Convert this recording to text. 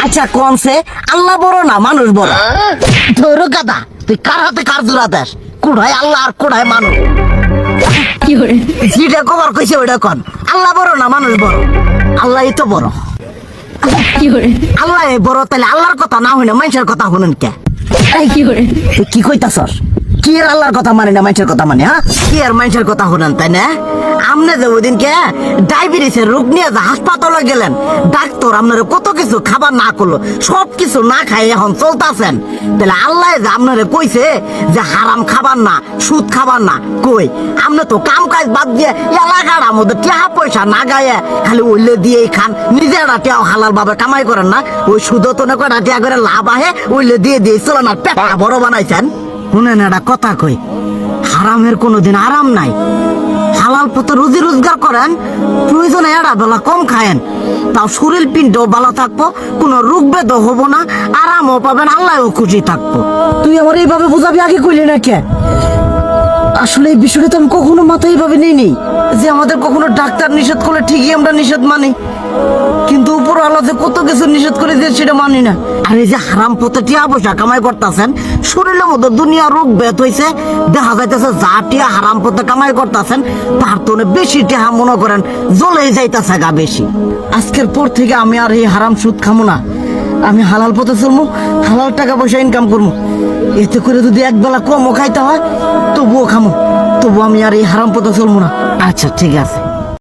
আচ্ছা কোনছে আল্লাহ বড় না মানুষ বড়? ধরো গাদা, তুই কার হাতে কার জোড়া দেশ? কোড়ায় আল্লাহ আর কোড়ায় মানুষ। যেটা কবার কইছে ওইটা কন। আল্লাহ বড় না মানুষ বড়? আল্লাহই তো বড়। আল্লাহ বড়, তাহলে আল্লাহর কথা না হইনা মানুষের কথা শুনেন কে? তুই কি কইতাছস? কি আর আল্লাহর কথা মানে না মানুষের কথা মানে? হ্যাঁ, কি আর মানুষের কথা শুনেন তাই না? আমনে যে ওই দিনকে ডায়াবেটিসের রোগ নিয়ে যে হাসপাতালে গেলেন, ডাক্তার আপনার কত কিছু খাবার না করলো, সব কিছু না খাই এখন চলতেছেন। তাহলে আল্লাহ যে আপনারে কইছে যে হারাম খাবার না, সুদ খাবার না, কই আপনি তো কাম কাজ বাদ দিয়ে এলাকার আমাদের টাকা পয়সা না গায়ে খালি ওইলে দিয়েই খান, নিজেরা টেও হালাল ভাবে কামাই করেন না, ওই সুদও তো না কটা টিয়া করে লাভ আহে ওইলে দিয়ে দিয়ে চলেন আর পেটটা বড় বানাইছেন। শুনেন একটা কথা কই, হারামের কোনোদিন আরাম নাই। হালাল পথে রুজি রোজগার করেন, প্রয়োজনে এড়া বেলা কম খায়েন, তাও শরীর পিণ্ডও ভালো থাকবো, কোনো রোগ বেদও হবো না, আরামও পাবেন, আল্লাহও খুশি থাকবো। তুই আমার এইভাবে বুঝাবি আগে কইলি না কে? আসলে এই বিষয়টা তো আমি কখনো মাথায় এইভাবে নিইনি যে আমাদের কখনো ডাক্তার নিষেধ করলে ঠিকই আমরা নিষেধ মানি, কিন্তু উপর আল্লাহ যে কত কিছু নিষেধ করে দিয়ে সেটা মানি না। আর এই যে হারাম পথে টিয়া পয়সা কামাই করতেছেন, শরীরের মধ্যে দুনিয়া রোগ ব্যাত হয়েছে, দেখা যাইতেছে যা টিয়া হারাম পথে কামাই করতেছেন তার তো বেশি টিয়া মনে করেন জ্বলে যাইতেছে গা বেশি। আজকের পর থেকে আমি আর এই হারাম সুদ খামো না, আমি হালাল পথে চলবো, হালাল টাকা পয়সা ইনকাম করবো। এতে করে যদি একবেলা কমও খাইতে হয় তবুও খামো, তবু আমি আর এই হারাম পথে চলবো না। আচ্ছা ঠিক আছে।